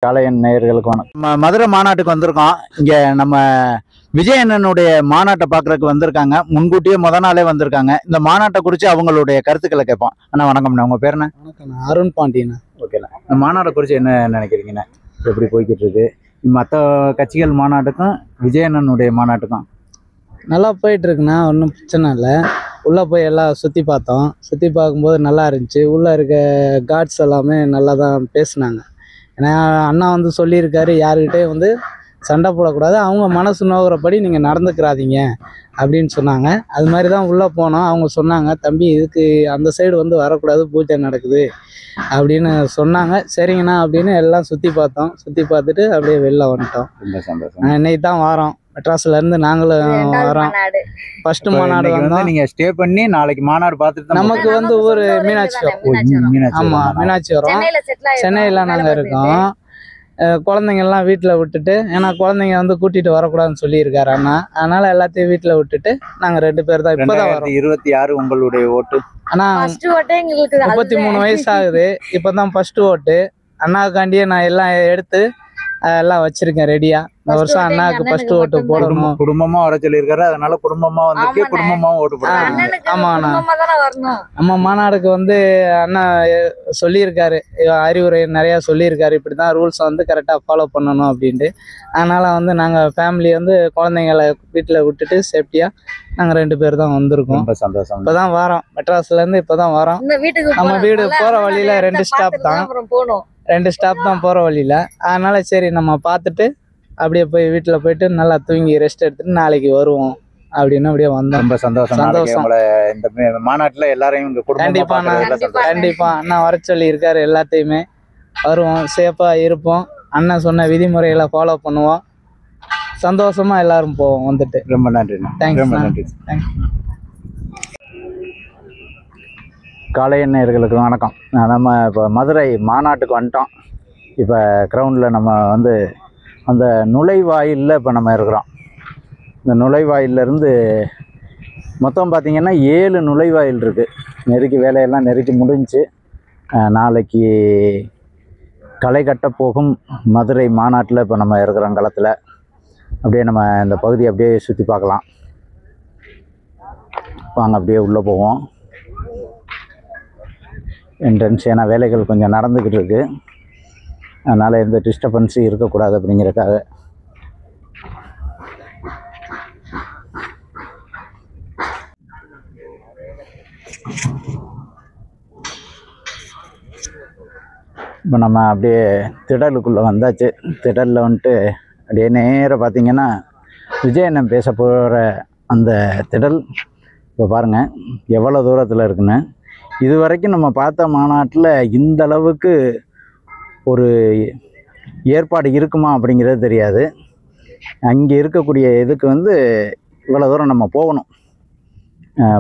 காளையன் நேயர்களுக்கு வணக்கம். மதுரை மாநாட்டுக்கு வந்திருக்கோம். இங்க நம்ம விஜய் அண்ணனுடைய மாநாட்டை பார்க்கறதுக்கு வந்திருக்காங்க. முன்கூட்டியே நாளே வந்திருக்காங்க. இந்த மாநாட்டை குறித்து அவங்களுடைய கருத்துக்களை கேட்போம். அண்ணா வணக்கம்ண்ணா, உங்க பேர் என்ன? வணக்கம், அருண் பாண்டியன். ஓகேண்ணா, இந்த மாநாட்டை குறித்து என்ன நினைக்கிறீங்கண்ணா? எப்படி போய்கிட்டு இருக்கு? மற்ற கட்சிகள் மாநாட்டுக்கும் விஜய் அண்ணனுடைய மாநாட்டுக்கும் நல்லா போயிட்டு இருக்குண்ணா, ஒன்றும் பிரச்சனை இல்லை. உள்ளே போய் எல்லாம் சுற்றி பார்த்தோம். சுற்றி பார்க்கும்போது நல்லா இருந்துச்சு. உள்ளே இருக்க கார்ட்ஸ் எல்லாமே நல்லா தான் பேசுனாங்க. ஏன்னா அண்ணா வந்து சொல்லியிருக்காரு, யாருக்கிட்டே வந்து சண்டை போடக்கூடாது, அவங்க மனசு நோகிறபடி நீங்கள் நடந்துக்கிறாதீங்க அப்படின்னு சொன்னாங்க. அது மாதிரி தான் உள்ளே போனோம். அவங்க சொன்னாங்க, தம்பி இதுக்கு அந்த சைடு வந்து வரக்கூடாது, பூஜை நடக்குது அப்படின்னு சொன்னாங்க. சரிங்கண்ணா அப்படின்னு எல்லாம் சுற்றி பார்த்தோம். சுற்றி பார்த்துட்டு அப்படியே வெளில வந்துட்டோம். ரொம்ப சந்தோஷம். இன்னைக்கு தான் வரோம். மெட்ராஸ்லேருந்து நாங்களும் வரோம். ஃபர்ஸ்ட் மாநாடு வந்து நீங்கள் ஸ்டே பண்ணி நாளைக்கு மாநாடு பார்த்துட்டு நமக்கு வந்து ஊர் மீனாட்சி வரும். ஆமாம், மீனாட்சி வரும். சென்னையில் நாங்கள் இருக்கோம். குழந்தைங்கள்லாம் வீட்டில் விட்டுட்டு, ஏன்னா குழந்தைங்க வந்து கூட்டிகிட்டு வரக்கூடாதுன்னு சொல்லியிருக்காரு அண்ணா. அதனால் எல்லாத்தையும் வீட்டில் விட்டுட்டு நாங்கள் 2 பேர் தான் இப்போ தான் வரோம். 26 உங்களுடைய ஓட்டு? ஆனால் 33 வயசு ஆகுது. இப்போ தான் ஃபர்ஸ்ட் ஓட்டு. அண்ணாக்காண்டியே நான் எல்லாம் எடுத்து எல்லாம் வச்சிருக்கேன் ரெடியா. இந்த வருஷம் அண்ணாவுக்கு ஃபர்ஸ்ட் ஓட்டு போடணும். குடும்பமா வர சொல்லியிருக்காரு, அதனால குடும்பமா வந்து குடும்பமா ஓட்டு போடுறாங்க. ஆமா அண்ணா, நம்ம மாநாடுக்கு வந்து அண்ணா சொல்லியிருக்காரு, அறிவுரை நிறையா சொல்லியிருக்காரு, இப்படி தான் ரூல்ஸ் வந்து கரெக்டாக ஃபாலோ பண்ணணும் அப்படின்ட்டு. அதனால வந்து நாங்கள் ஃபேமிலி வந்து குழந்தைங்களை வீட்டில் விட்டுட்டு சேஃப்டியாக நாங்கள் 2 பேர் தான் வந்திருக்கோம். ரொம்ப சந்தோஷம். இப்போ தான் வரோம், மெட்ராஸ்லேருந்து இப்போ தான் வரோம். நம்ம வீடு போகிற வழியில் 2 ஸ்டாப் தான், 2 ஸ்டாப் தான் போகிற வழியில். அதனால சரி நம்ம பார்த்துட்டு அப்படியே போய் வீட்டில் போயிட்டு நல்லா தூங்கி ரெஸ்ட் எடுத்துட்டு நாளைக்கு வருவோம் அப்படின்னு அப்படியே வந்தோம். ரொம்ப சந்தோஷம். சந்தோஷம். இந்த மாநாட்டில் எல்லாரையும் கண்டிப்பா கண்டிப்பா அண்ணா வர சொல்லி இருக்காரு. எல்லாத்தையுமே வருவோம், சேஃபா இருப்போம். அண்ணன் சொன்ன விதிமுறைகளை ஃபாலோ பண்ணுவோம். சந்தோஷமா எல்லாரும் போவோம் வந்துட்டு. ரொம்ப நன்றி. தேங்க்ஸ். ரொம்ப நன்றி. காளையன் நேயர்களுக்கு வணக்கம். நம்ம இப்போ மதுரை மாநாட்டுக்கு வந்துட்டோம். இப்போ கிரவுண்டில் நம்ம வந்து அந்த நுழைவாயிலில் இப்போ நம்ம இருக்கிறோம். இந்த நுழைவாயிலிருந்து மொத்தம் பார்த்திங்கன்னா 7 நுழைவாயில் இருக்குது. நெருக்கி வேலையெல்லாம் நெருக்கி முடிஞ்சு நாளைக்கு களை கட்ட போகும் மதுரை மாநாட்டில் இப்போ நம்ம இருக்கிறோம் களத்தில். அப்படியே நம்ம இந்த பகுதியை அப்படியே சுற்றி பார்க்கலாம். வாங்க அப்படியே உள்ளே போவோம். என்ட்ரன்ஸ், ஏன்னா வேலைகள் கொஞ்சம் நடந்துக்கிட்டு இருக்குது, அதனால் எந்த டிஸ்டர்பன்ஸும் இருக்கக்கூடாது அப்படிங்கிறதுக்காக. இப்போ நம்ம அப்படியே திடலுக்குள்ளே வந்தாச்சு. திடலில் வந்துட்டு அப்படியே நேராக பார்த்திங்கன்னா விஜய் அண்ணன் பேச போகிற அந்த திடல் இப்போ பாருங்கள் எவ்வளோ தூரத்தில் இருக்குன்னு. இது வரைக்கும் நம்ம பார்த்த மாநாட்டில் இந்த அளவுக்கு ஒரு ஏற்பாடு இருக்குமா அப்படிங்கிறது தெரியாது. அங்கே இருக்கக்கூடிய இதுக்கு வந்து இவ்வளோ தூரம் நம்ம போகணும்.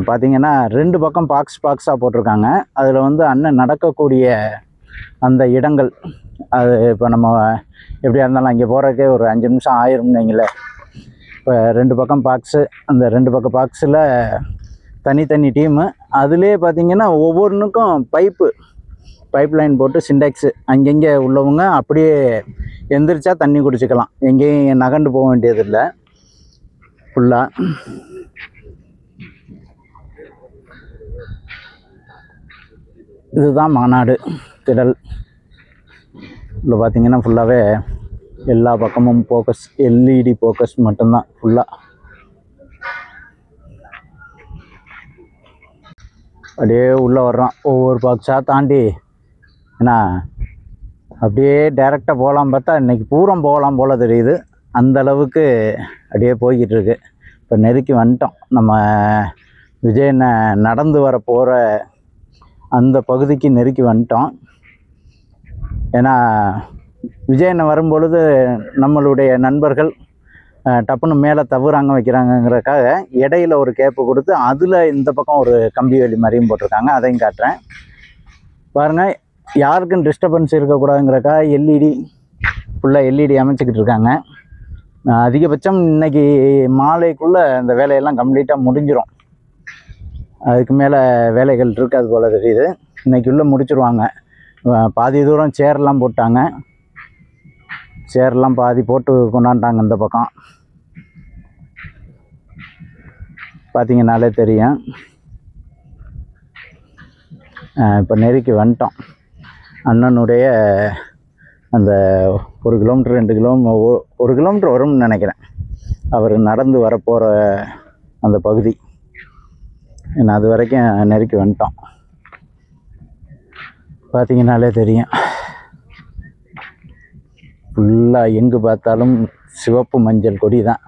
பார்த்திங்கன்னா 2 பக்கம் பாக்ஸாக போட்டிருக்காங்க. அதில் வந்து அண்ணன் நடக்கக்கூடிய அந்த இடங்கள், அது இப்போ நம்ம எப்படியா இருந்தாலும் அங்கே போகிறதுக்கே ஒரு 5 நிமிஷம் ஆயிரும்னு வைங்களேன். இப்போ 2 பக்கம் பாக்ஸு, அந்த 2 பக்கம் பாக்ஸில் தனி டீமு. அதிலே பார்த்திங்கன்னா ஒவ்வொன்றுக்கும் பைப் லைன் போட்டு சிண்டெக்ஸு அங்கங்கே உள்ளவங்க அப்படியே எந்திரிச்சா தண்ணி குடிச்சிக்கலாம், எங்கேயும் நகண்டு போக வேண்டியதில்லை. ஃபுல்லாக இதுதான் மாநாடு திடல். இதில் பார்த்திங்கன்னா ஃபுல்லாகவே எல்லா பக்கமும் ஃபோக்கஸ், எல்இடி ஃபோக்கஸ் மட்டும்தான் ஃபுல்லாக. அப்படியே உள்ளே வர்றோம் ஒவ்வொரு பாக்ஸாக தாண்டி. ஏன்னா அப்படியே டைரெக்டாக போகலாம் பார்த்தா இன்றைக்கி பூரம் போகலாம் போல் தெரியுது. அந்தளவுக்கு அப்படியே போய்கிட்டு இருக்கு. இப்போ நெருக்கி வந்துட்டோம். நம்ம விஜயண்ண நடந்து வர போகிற அந்த பகுதிக்கு நெருக்கி வந்துட்டோம். ஏன்னா விஜயண்ண வரும்பொழுது நம்மளுடைய நண்பர்கள் டப்புன்னு மேலே தவறாங்க வைக்கிறாங்கங்கிறதுக்காக இடையில ஒரு கேப்பு கொடுத்து அதில் இந்த பக்கம் ஒரு கம்பி வேலி மாதிரியும் போட்டிருக்காங்க. அதையும் காட்டுறேன் பாருங்கள். யாருக்கும் டிஸ்டர்பன்ஸ் இருக்கக்கூடாதுங்கிறக்காக எல்இடி ஃபுல்லாக எல்இடி அமைச்சிக்கிட்டு இருக்காங்க. அதிகபட்சம் இன்றைக்கி மாலைக்குள்ளே இந்த வேலையெல்லாம் கம்ப்ளீட்டாக முடிஞ்சிடும். அதுக்கு மேலே வேலைகள் இருக்காது போல் தெரியுது. இன்றைக்குள்ளே முடிச்சிருவாங்க. பாதி தூரம் சேர்லாம் போட்டாங்க. சேர்லாம் பாதி போட்டு கொண்டாண்டாங்க. இந்த பக்கம் பார்த்தீங்கன்னாலே தெரியும். இப்போ நெருக்கி வந்துட்டோம். அண்ணனுடைய அந்த 1 கிலோமீட்டர் 2 கிலோமீட்டர் 1 கிலோமீட்டர் வரும்னு நினைக்கிறேன் அவர் நடந்து வரப்போகிற அந்த பகுதி. ஏன்னா அது வரைக்கும் நெருக்கி வந்துட்டோம். பார்த்தீங்கன்னாலே தெரியும், ஃபுல்லாக எங்கு பார்த்தாலும் சிவப்பு மஞ்சள் கொடி தான்.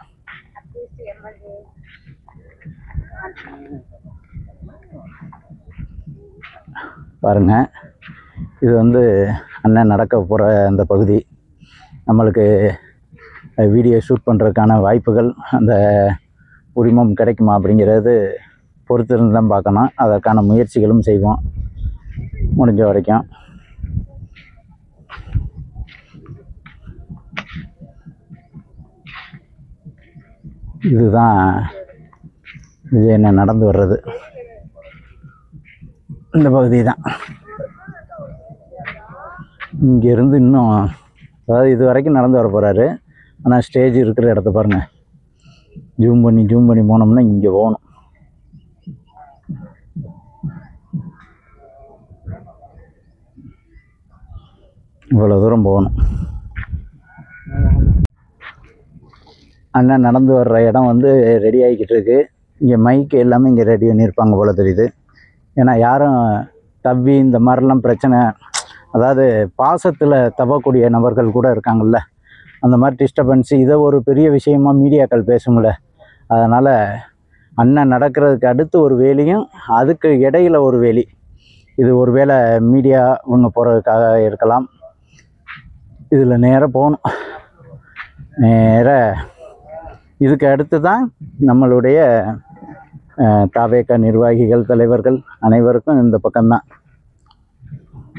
பாருங்க, இது வந்து அண்ணன் நடக்க போகிற அந்த பகுதி. நம்மளுக்கு வீடியோ ஷூட் பண்ணுறதுக்கான வாய்ப்புகள், அந்த உரிமம் கிடைக்குமா அப்படிங்கிறது பொறுத்திருந்து தான் பார்க்கணும். அதற்கான முயற்சிகளும் செய்வோம் முடிஞ்ச வரைக்கும். இதுதான் விஜயண்ணன் நடந்து வர்றது இந்த பகுதி தான். இங்கேருந்து இன்னும், அதாவது இது வரைக்கும் நடந்து வர போகிறாரு. ஆனால் ஸ்டேஜ் இருக்கிற இடத்த பாருங்கள். ஜூம் பண்ணி போனோம்னா இங்கே போகணும். இவ்வளோ தூரம் போகணும். அண்ணன் நடந்து வர்ற இடம் வந்து ரெடி ஆகிக்கிட்டு இருக்கு. இங்கே மைக்கு எல்லாமே இங்கே ரெடி பண்ணியிருப்பாங்க போல தெரியுது. ஏன்னா யாரும் தவ்வி இந்த மாதிரிலாம் பிரச்சனை, அதாவது பாசத்தில் தவக்கூடிய நபர்கள் கூட இருக்காங்கள்ல, அந்த மாதிரி டிஸ்டர்பன்ஸு இதை ஒரு பெரிய விஷயமாக மீடியாக்கள் பேசும்ல. அதனால் அண்ணன் நடக்கிறதுக்கு அடுத்து ஒரு வேலியும் அதுக்கு இடையில் ஒரு வேலி, இது ஒரு வேளை மீடியா இவங்க போகிறதுக்காக இருக்கலாம். இதில் நேராக போகணும். நேராக இதுக்கு அடுத்து தான் நம்மளுடைய தாவேக நிர்வாகிகள், தலைவர்கள் அனைவருக்கும் இந்த பக்கம்தான்.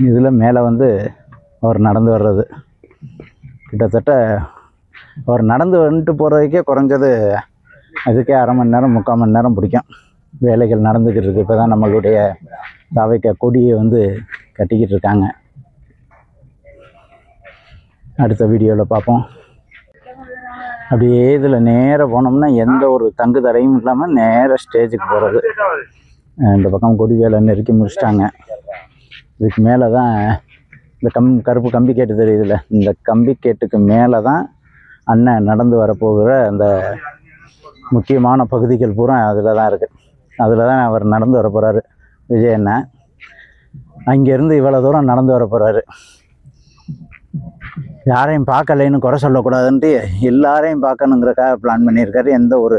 இதில் மேலே வந்து அவர் நடந்து வர்றது கிட்டத்தட்ட அவர் நடந்து வந்துட்டு போகிறதுக்கே குறைஞ்சது அதுக்கே அரை மணி நேரம் 3/4 மணி நேரம் பிடிக்கும். வேலைகள் நடந்துக்கிட்டு இருக்குது. இப்போ தான் நம்மளுடைய தாவேக கொடியை வந்து கட்டிக்கிட்டு இருக்காங்க. அடுத்த வீடியோவில் பார்ப்போம். அப்படியே இதில் நேராக போனோம்னா எந்த ஒரு தங்கு தடையும் இல்லாமல் நேராக ஸ்டேஜுக்கு போகிறது. இந்த பக்கம் கொடி வேலை நெருக்கி முடிச்சிட்டாங்க. இதுக்கு மேலே தான் இந்த கருப்பு கம்பி கேட்டு தெரியுதுல்ல, இந்த கம்பி கேட்டுக்கு மேலே தான் அண்ணன் நடந்து வரப்போகிற அந்த முக்கியமான பகுதிகள் பூரா அதில் தான் இருக்குது. அதில் தான் அவர் நடந்து வர போகிறாரு விஜய் அண்ணன். அங்கேருந்து இவ்வளோ தூரம் நடந்து வர போகிறாரு. யாரையும் பார்க்கலைன்னு குறை சொல்லக்கூடாதுன்ட்டு எல்லாரையும் பார்க்கணுங்கிறக்காக பிளான் பண்ணியிருக்காரு. எந்த ஒரு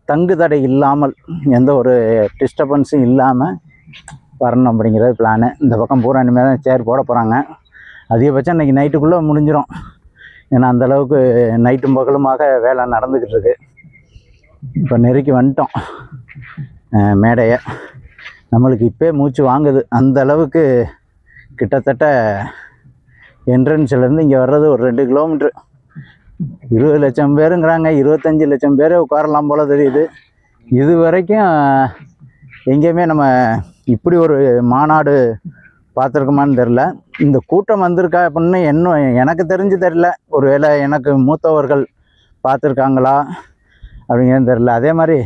தங்கு தடை இல்லாமல், எந்த ஒரு டிஸ்டர்பன்ஸும் இல்லாமல் வரணும் அப்படிங்கிறது பிளானு. இந்த பக்கம் பூரா இனிமேல் தான் சேர் போட போகிறாங்க. அதிகபட்சம் இன்றைக்கி நைட்டுக்குள்ளே முடிஞ்சிடும். ஏன்னா அந்தளவுக்கு நைட்டும் பகலுமாக வேலை நடந்துக்கிட்டு இருக்கு. இப்போ நெருக்கி வந்துட்டோம் மேடையை. நம்மளுக்கு இப்போ மூச்சு வாங்குது. அந்த அளவுக்கு கிட்டத்தட்ட என்ட்ரன்ஸ்லேருந்து இங்கே வர்றது ஒரு 2 கிலோமீட்ரு. 20 லட்சம் பேருங்கிறாங்க. 25 லட்சம் பேர் உட்காரலாம் போல் தெரியுது. இது வரைக்கும் எங்கேயுமே நம்ம இப்படி ஒரு மாநாடு பார்த்துருக்கோமான்னு தெரில. இந்த கூட்டம் வந்திருக்கா அப்படின்னு இன்னும் எனக்கு தெரிஞ்சு தெரில. ஒருவேளை எனக்கு மூத்தவர்கள் பார்த்துருக்காங்களா அப்படிங்கிறது தெரில. அதே மாதிரி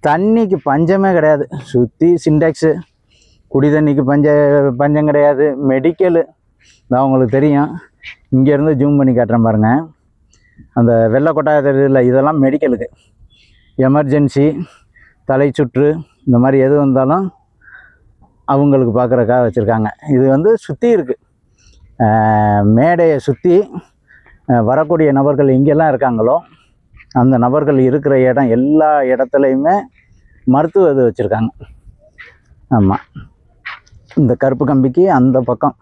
தண்ணிக்கு பஞ்சமே கிடையாது. சுற்றி சிண்டெக்ஸு, குடி தண்ணிக்கு பஞ்சம் கிடையாது. மெடிக்கலு தான் உங்களுக்கு தெரியும். இங்கேருந்து ஜூம் பண்ணி காட்டுறேன் பாருங்கள். அந்த வெள்ளை கொட்டாய தெரியுதுல்ல, இதெல்லாம் மெடிக்கலுக்கு. எமர்ஜென்சி, தலை சுற்று, இந்த மாதிரி எது வந்தாலும் அவங்களுக்கு பார்க்குறக்காக வச்சுருக்காங்க. இது வந்து சுற்றி இருக்குது. மேடையை சுற்றி வரக்கூடிய நபர்கள் எங்கெல்லாம் இருக்காங்களோ அந்த நபர்கள் இருக்கிற இடம் எல்லா இடத்துலையுமே மருத்துவ இது வச்சுருக்காங்க. ஆமாம், இந்த கருப்பு கம்பிக்கு அந்த பக்கம்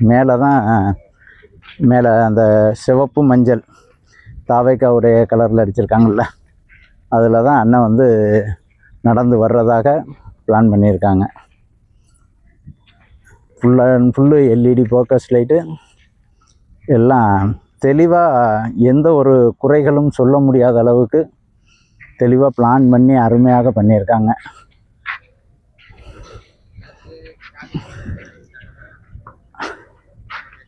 மேலே தான், மேலே அந்த சிவப்பு மஞ்சள் தாவேக்காவுடைய கலரில் அடிச்சிருக்காங்கல்ல, அதில் தான் அண்ணன் வந்து நடந்து வர்றதாக பிளான் பண்ணியிருக்காங்க. ஃபுல்லு எல்இடி ஃபோக்கஸ் லைட்டு எல்லாம் தெளிவாக, எந்த ஒரு குறைகளும் சொல்ல முடியாத அளவுக்கு தெளிவாக பிளான் பண்ணி அருமையாக பண்ணியிருக்காங்க.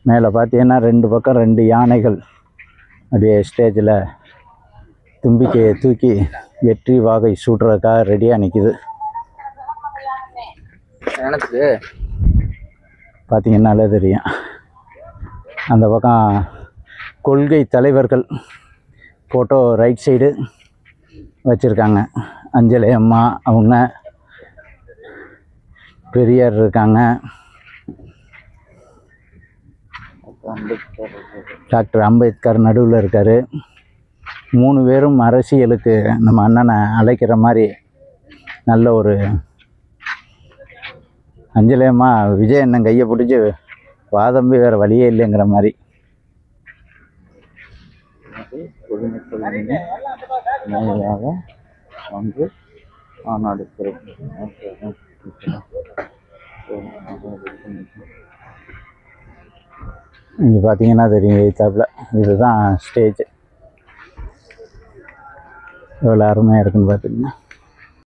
மேலே பார்த்தீங்கன்னா 2 பக்கம் 2 யானைகள் அப்படியே ஸ்டேஜில் தும்பிக்கையை தூக்கி வெற்றி வாகை சூடுறதுக்காக ரெடியாக நிற்கிது. எனக்கு பார்த்தீங்கன்னாலே தெரியும். அந்த பக்கம் கொள்கை தலைவர்கள் ஃபோட்டோ ரைட் சைடு வச்சுருக்காங்க. அஞ்சலி அம்மா அவங்க, பெரியார் இருக்காங்க, டாக்டர் அம்பேத்கர் நடுவில் இருக்கார். 3 பேரும் அரசியலுக்கு நம்ம அண்ணனை அழைக்கிற மாதிரி நல்ல ஒரு அஞ்சலி அம்மா விஜய் அண்ணன் கையை பிடிச்சி வாதம்பி வேறு வழியே இல்லைங்கிற மாதிரி. பொதுமக்கள் வந்து மாநாடு இங்கே பார்த்தீங்கன்னா தெரியும் எய்த்தாப்பில் இதுதான் ஸ்டேஜ். எவ்வளோ அருமையாக இருக்குன்னு பார்த்துக்கங்க.